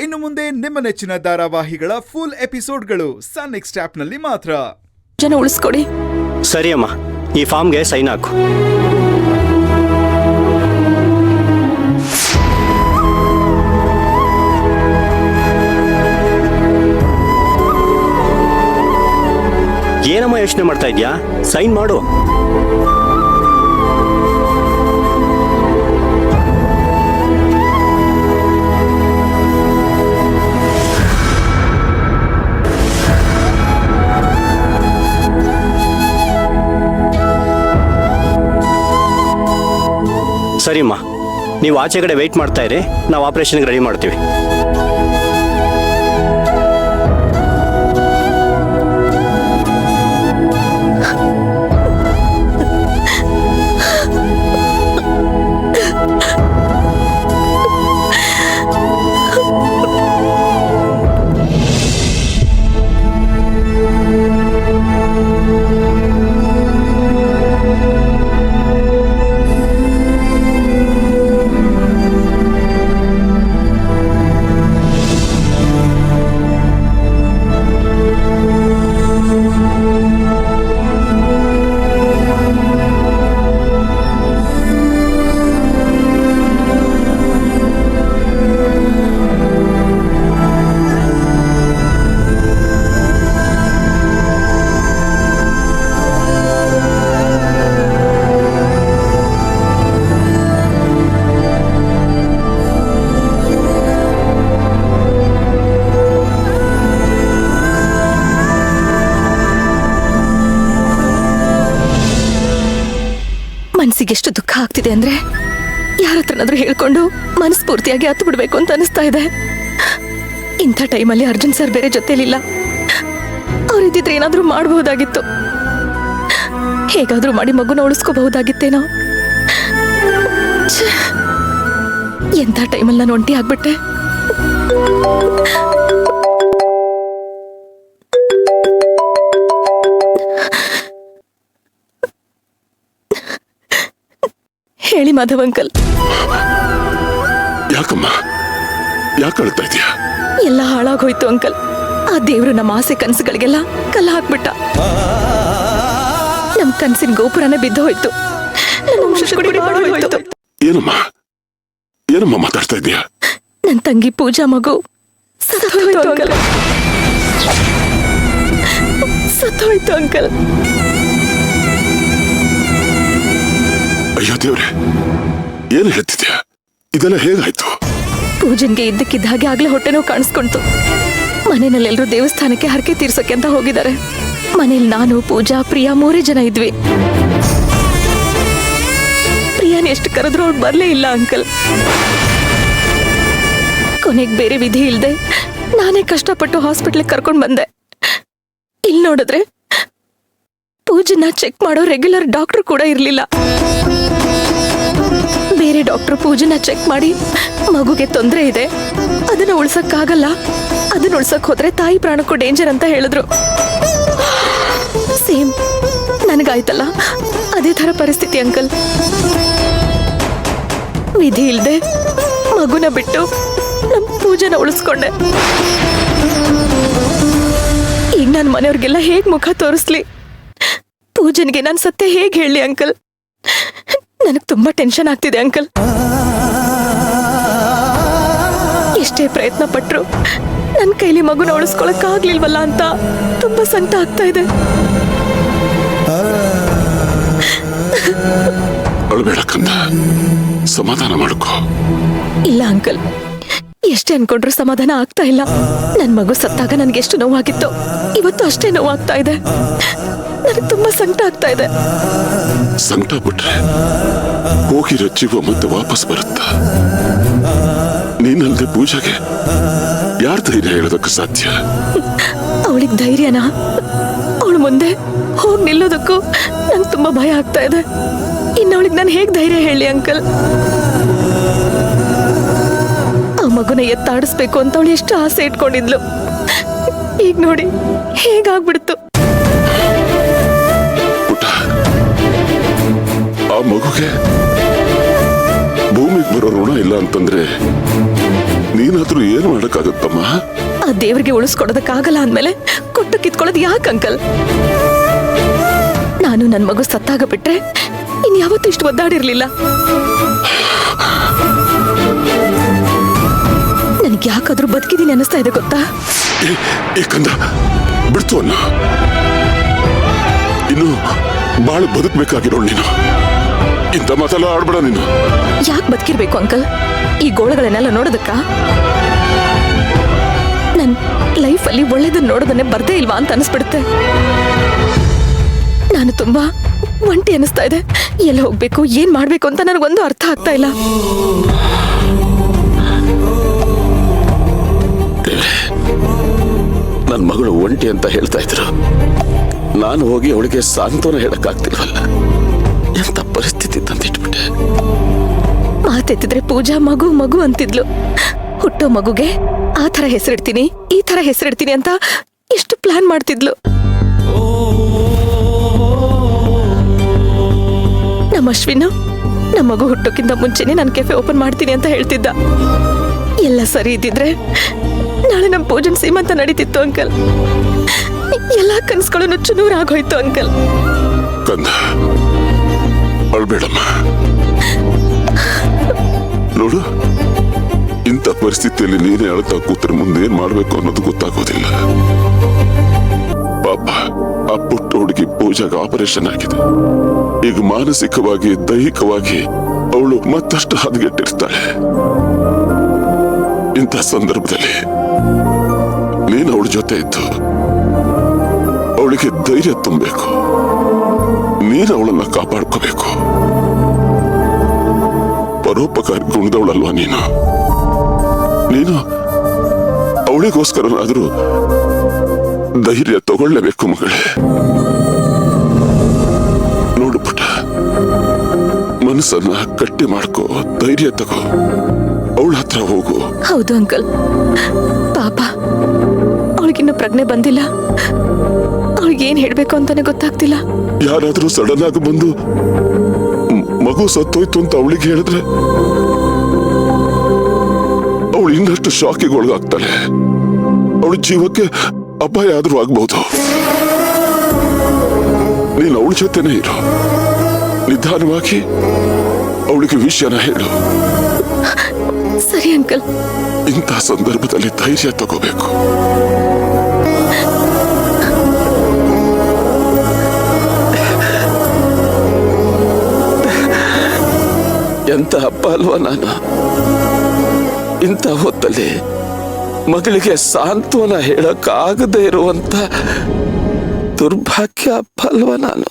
ಇನ್ನು ಮುಂದೆ ನಿಮ್ಮ ನೆಚ್ಚಿನ ಧಾರಾವಾಹಿಗಳ ಫುಲ್ ಎಪಿಸೋಡ್ಗಳು ಸನ್ ನೆಕ್ಸ್ಟ್ ಆಪ್ನಲ್ಲಿ ಮಾತ್ರ. ಜನ ಉಳಿಸ್ಕೊಡಿ. ಸರಿ ಅಮ್ಮ, ಈ ಫಾರ್ಮ್ಗೆ ಸೈನ್ ಹಾಕು. ಏನಮ್ಮ ಯೋಚನೆ ಮಾಡ್ತಾ ಇದ್ಯಾ? ಸೈನ್ ಮಾಡು. ಸರಿಮ್ಮ, ನೀವು ಆಚೆ ಕಡೆ ವೆಯ್ಟ್ ಮಾಡ್ತಾ ಇರಿ, ನಾವು ಆಪರೇಷನ್ಗೆ ರೆಡಿ ಮಾಡ್ತೀವಿ. ಮನಸ್ಸಿಗೆಷ್ಟು ದುಃಖ ಆಗ್ತಿದೆ ಅಂದ್ರೆ ಯಾರ ಹತ್ರನಾದ್ರೂ ಹೇಳ್ಕೊಂಡು ಮನಸ್ಫೂರ್ತಿಯಾಗಿ ಹತ್ತು ಬಿಡ್ಬೇಕು ಅಂತ ಅನಿಸ್ತಾ ಇದೆ. ಇಂಥ ಟೈಮಲ್ಲಿ ಅರ್ಜುನ್ ಸರ್ ಬೇರೆ ಜೊತೆಲಿಲ್ಲ. ಅವರಿದ್ದಿದ್ರೆ ಏನಾದ್ರೂ ಮಾಡಬಹುದಾಗಿತ್ತು. ಹೇಗಾದ್ರೂ ಮಾಡಿ ಮಗುನ ಉಳಿಸ್ಕೋಬಹುದಾಗಿತ್ತೇನೋ. ಎಂಥ ಟೈಮಲ್ಲಿ ನಾನು ಒಂಟಿ ಆಗ್ಬಿಟ್ಟೆ. ಹೇಳಿ ಮಾಧವ್ ಅಂಕಲ್. ಯಾಕಮ್ಮ, ಯಾಕೆ ಅಳ್ತಾ ಇದೀಯಾ? ಎಲ್ಲ ಹಾಳಾಗೋಯ್ತು ಅಂಕಲ್. ಆ ದೇವ್ರು ನಮ್ಮ ಆಸೆ ಕನಸುಗಳಿಗೆಲ್ಲ ಕಲ್ಲ ಹಾಕ್ಬಿಟ್ಟ. ನಮ್ ಕನಸಿನ ಗೋಪುರನೇ ಬಿದ್ದು ಹೋಯ್ತು. ಏನಮ್ಮ ಏನಮ್ಮ ಮಾತಾಡ್ತಾ ಇದೀಯಾ? ನನ್ ತಂಗಿ ಪೂಜಾ ಮಗು ಸತ್ತೋಯ್ತು ಅಂಕಲ್. ಸತ್ತೋಯ್ತು ಅಂಕಲ್. ಅಯ್ಯೋ ದೇವ್ರೆ, ಏನು ಹೇಳ್ತಿದ್ಯಾ? ಇದೆಲ್ಲ ಹೇಗಾಯ್ತು? ಪೂಜನ್ಗೆ ಇದ್ದಕ್ಕಿದ್ದ ಹಾಗೆ ಆಗ್ಲೇ ಹೊಟ್ಟೆನೋ ಕಾಣಿಸ್ಕೊಂತು. ಮನೆಯಲ್ಲೆಲ್ಲರೂ ದೇವಸ್ಥಾನಕ್ಕೆ ಹರಕೆ ತೀರ್ಸೋಕೆ ಅಂತ ಹೋಗಿದ್ದಾರೆ. ಮನೇಲಿ ನಾನು, ಪೂಜಾ, ಪ್ರಿಯಾ 3 ಜನ ಇದ್ವಿ. ಪ್ರಿಯಾನ್ ಎಷ್ಟು ಕರೆದ್ರೂ ಅವ್ರು ಬರ್ಲೇ ಇಲ್ಲ ಅಂಕಲ್. ಕೊನೆಗೆ ಬೇರೆ ವಿಧಿ ಇಲ್ದೆ ನಾನೇ ಕಷ್ಟಪಟ್ಟು ಹಾಸ್ಪಿಟ್ಲಿಗೆ ಕರ್ಕೊಂಡ್ ಬಂದೆ. ಇಲ್ಲಿ ನೋಡಿದ್ರೆ ಪೂಜನ್ನ ಚೆಕ್ ಮಾಡೋ ರೆಗ್ಯುಲರ್ ಡಾಕ್ಟರ್ ಕೂಡ ಇರ್ಲಿಲ್ಲ. ಬೇರೆ ಡಾಕ್ಟರ್ ಪೂಜನ್ನ ಚೆಕ್ ಮಾಡಿ ಮಗುಗೆ ತೊಂದರೆ ಇದೆ, ಅದನ್ನ ಉಳ್ಸಕ್ಕಾಗಲ್ಲ, ಅದನ್ನ ಉಳ್ಸಕ್ ಹೋದ್ರೆ ತಾಯಿ ಪ್ರಾಣಕ್ಕೂ ಡೇಂಜರ್ ಅಂತ ಹೇಳಿದ್ರು. ಸೇಮ್ ನನಗಾಯ್ತಲ್ಲ ಅದೇ ತರ ಪರಿಸ್ಥಿತಿ ಅಂಕಲ್. ವಿಧಿ ಇಲ್ದೆ ಮಗುನ ಬಿಟ್ಟು ನಮ್ ಪೂಜನ ಉಳಿಸ್ಕೊಂಡೆ. ಈಗ ನನ್ನ ಮನೆಯವ್ರಿಗೆಲ್ಲ ಹೇಗ್ ಮುಖ ತೋರಿಸ್ಲಿ? ಪೂಜನ್ಗೆ ನಾನು ಸತ್ಯ ಹೇಗ್ ಹೇಳಿ ಅಂಕಲ್? ನನಗ್ ತುಂಬಾ ಟೆನ್ಷನ್ ಆಗ್ತಿದೆ ಅಂಕಲ್. ಎಷ್ಟೇ ಪ್ರಯತ್ನ ಪಟ್ರು ನನ್ನ ಕೈಲಿ ಮಗುನ ಉಳಿಸ್ಕೊಳಕ್ ಆಗ್ಲಿಲ್ವಲ್ಲ ಅಂತ ತುಂಬಾ ಸಂಕಟ ಆಗ್ತಾ ಇದೆ. ಅಳಬೇಡ ಕಂದ, ಸಮಾಧಾನ ಮಾಡ್ಕೋ. ಇಲ್ಲ ಅಂಕಲ್, ಎಷ್ಟೇ ಅನ್ಕೊಂಡ್ರು ಸಮಾಧಾನ ಆಗ್ತಾ ಇಲ್ಲ. ನನ್ ಮಗು ಸತ್ತಾಗ ನನ್ಗೆ ಎಷ್ಟು ನೋವಾಗಿತ್ತು, ಇವತ್ತು ಅಷ್ಟೇ ನೋವಾಗ್ತಾ ಇದೆ. ನನಗೆ ತುಂಬಾ ಸಂಕಟ ಆಗ್ತಾ ಇದೆ. ಸಂಕಟ ಬಿಟ್ರೆ ಹೋಗಿರೋ ಜೀವ ಮತ್ತೆ ವಾಪಸ್ ಬರುತ್ತಾ? ನೀನಲ್ದೆ ಪೂಜೆಗೆ ಯಾರ ಧೈರ್ಯ ಹೇಳೋದಕ್ಕೆ ಸಾಧ್ಯ? ಅವಳಿಗೆ ಧೈರ್ಯನಾ? ಅವಳು ಮುಂದೆ ಹೋಗಿ ನಿಲ್ಲೋದಕ್ಕೂ ನಂಗೆ ತುಂಬಾ ಭಯ ಆಗ್ತಾ ಇದೆ. ಇನ್ನವಳಿಗೆ ನಾನು ಹೇಗ್ ಧೈರ್ಯ ಹೇಳಿ ಅಂಕಲ್? ಆ ಮಗುನ ಎತ್ತಾಡಿಸ್ಬೇಕು ಅಂತ ಅವಳು ಎಷ್ಟು ಆಸೆ ಇಟ್ಕೊಂಡಿದ್ಲು. ಈಗ ನೋಡಿ ಹೇಗಾಗ್ಬಿಡ್ತು. ಆ ಮಗುಗೆ ಭೂಮಿಗೆ ಬರೋ ಋಣ ಇಲ್ಲ ಅಂತಂದ್ರೆ ನೀನಾದ್ರೂ ಏನ್ ಮಾಡಕ್ಕಾಗತ್ತಮ್ಮ? ಆ ದೇವ್ರಿಗೆ ಉಳಿಸ್ಕೊಡೋದಕ್ಕಾಗಲ್ಲ ಅಂದ್ಮೇಲೆ ಕೊಟ್ಟು ಕಿತ್ಕೊಳ್ಳೋದು ಯಾಕೆ ಅಂಕಲ್? ನಾನು ನನ್ನ ಮಗು ಸತ್ತಾಗ ಬಿಟ್ರೆ ಇನ್ಯಾವತ್ತೂ ಇಷ್ಟು ಒದ್ದಾಡಿರ್ಲಿಲ್ಲ. ನನಗೆ ಯಾಕಾದ್ರೂ ಬದುಕಿದೀನಿ ಅನಿಸ್ತಾ ಇದೆ ಗೊತ್ತಾ? ಏಕಂದ ಬಿಡ್ತು ಅನ್ನ. ಇನ್ನು ಬಾಳ ಬದುಕ್ಬೇಕಾಗಿರೋಳು ನೀನು. ಇಂಥ ಮಾತೆಲ್ಲ ಆಡ್ಬೇಡ ನೀನು. ಯಾಕೆ ಬದುಕಿರ್ಬೇಕು ಅಂಕಲ್? ಈ ಗೋಳಗಳನ್ನೆಲ್ಲ ನೋಡೋದಕ್ಕ? ನನ್ ಲೈಫಲ್ಲಿ ಒಳ್ಳೇದನ್ನ ನೋಡೋದನ್ನೇ ಬರ್ದೇ ಇಲ್ವಾ ಅಂತ ಅನಿಸ್ಬಿಡುತ್ತೆ. ನಾನು ತುಂಬಾ ಒಂಟಿ ಅನಿಸ್ತಾ ಇದೆ. ಎಲ್ಲಿ ಹೋಗ್ಬೇಕು, ಏನ್ ಮಾಡ್ಬೇಕು ಅಂತ ನನಗೊಂದು ಅರ್ಥ ಆಗ್ತಾ ಇಲ್ಲ. ನನ್ನ ಮಗಳು ಒಂಟಿ ಅಂತ ಹೇಳ್ತಾ ಇದ್ರು. ನಾನು ಹೋಗಿ ಅವಳಿಗೆ ಸಾಂತ್ವನ ಹೇಳಕ್ಕಾಗ್ತಿಲ್ವಲ್ಲ. ಎಂತ ಪರಿಸ್ಥಿತಿ ತಂದಿಟ್ಬಿಟ್ಟೆ. ಮಾತೆತ್ತಿದ್ರೆ ಪೂಜಾ ಮಗು ಮಗು ಅಂತಿದ್ಲು. ಹುಟ್ಟೋ ಮಗುಗೆ ಆ ಥರ ಹೆಸರಿಡ್ತೀನಿ, ಈ ಥರ ಹೆಸರಿಡ್ತೀನಿ ಅಂತ ಎಷ್ಟು ಪ್ಲಾನ್ ಮಾಡ್ತಿದ್ಲು. ನಮ್ಮ ಅಶ್ವಿನ್ ನಮ್ಮ ಮಗು ಹುಟ್ಟೋಕ್ಕಿಂತ ಮುಂಚೆನೆ ನಾನು ಕೆಫೆ ಓಪನ್ ಮಾಡ್ತೀನಿ ಅಂತ ಹೇಳ್ತಿದ್ದ. ಎಲ್ಲ ಸರಿ ಇದ್ದಿದ್ರೆ ನಾಳೆ ನಮ್ಮ ಪೂಜನ್ ಸೀಮಂತ ನಡೀತಿತ್ತು ಅಂಕಲ್. ಎಲ್ಲ ಕನ್ಸ್ಗಳು ನುಚ್ಚುನೂರಾಗೋಯ್ತು ಅಂಕಲ್. ಕಂದ ಅಳ್ಬೇಡಮ್ಮ. ನೋಡು, ಇಂಥ ಪರಿಸ್ಥಿತಿಯಲ್ಲಿ ನೀನೇ ಅಳ್ತಾ ಕೂತ್ರೆ ಮುಂದೆ ಏನ್ ಮಾಡ್ಬೇಕು ಅನ್ನೋದು ಗೊತ್ತಾಗೋದಿಲ್ಲ. ಪಾಪ ಆ ಪುಟ್ಟ ಹುಡುಗಿ ಪೂಜಾಗ ಆಪರೇಷನ್ ಆಗಿದೆ. ಈಗ ಮಾನಸಿಕವಾಗಿ ದೈಹಿಕವಾಗಿ ಅವಳು ಮತ್ತಷ್ಟು ಹದಗೆಟ್ಟಿರ್ತಾಳೆ. ಇಂಥ ಸಂದರ್ಭದಲ್ಲಿ ನೀನು ಅವಳ ಜೊತೆ ಇದ್ದು ಅವಳಿಗೆ ಧೈರ್ಯ ತುಂಬಬೇಕು. ನೀನು ಅವಳನ್ನ ಕಾಪಾಡ್ಕೋಬೇಕು. ಪರೋಪಕಾರಿ ಗುಣದವಳಲ್ವಾ ನೀನು? ನೀನು ಅವಳಿಗೋಸ್ಕರನಾದ್ರೂ ಧೈರ್ಯ ತಗೊಳ್ಳೇಬೇಕು ಮಗಳೇ. ನೋಡು ಪುಟ್ಟ, ಮನಸ್ಸನ್ನ ಗಟ್ಟಿ ಮಾಡ್ಕೋ, ಧೈರ್ಯ ತಗೋ, ಅವಳ ಹತ್ರ ಹೋಗು. ಹೌದು ಅಂಕಲ್. ಪಾಪ ಅವಳಿಗಿನ್ನು ಪ್ರಜ್ಞೆ ಬಂದಿಲ್ಲ. ಅವಳಿಗೇನ್ ಹೇಳ್ಬೇಕು ಅಂತಾನೆ ಗೊತ್ತಾಗ್ತಿಲ್ಲ. ಯಾರಾದ್ರೂ ಸಡನ್ ಆಗಿ ಬಂದು ಮಗು ಸತ್ತೋಯ್ತು ಅಂತ ಅವಳಿಗೆ ಹೇಳಿದ್ರೆ ಅವಳು ಇನ್ನಷ್ಟು ಶಾಕಿಗೆ ಒಳಗಾಗ್ತಾಳೆ. ಅವಳ ಜೀವಕ್ಕೆ ಅಪಾಯ ಆದ್ರೂ ಆಗ್ಬಹುದು. ನೀನು ಅವಳ ಜೊತೆನೇ ಇರು. ನಿಧಾನವಾಗಿ ಅವಳಿಗೆ ವಿಷಯನ ಹೇಳು. ಸರಿ ಅಂಕಲ್. ಇಂಥ ಸಂದರ್ಭದಲ್ಲಿ ಧೈರ್ಯ ತಗೋಬೇಕು. ಎಂತ ಅಪ್ಪ ಅಲ್ವಾ ನಾನು? ಇಂಥ ಹೊತ್ತಲ್ಲಿ ಮಗಳಿಗೆ ಸಾಂತ್ವನ ಹೇಳಕ್ಕಾಗದೇ ಇರುವಂತ ದುರ್ಭಾಗ್ಯ ಅಪ್ಪ ಅಲ್ವಾ ನಾನು?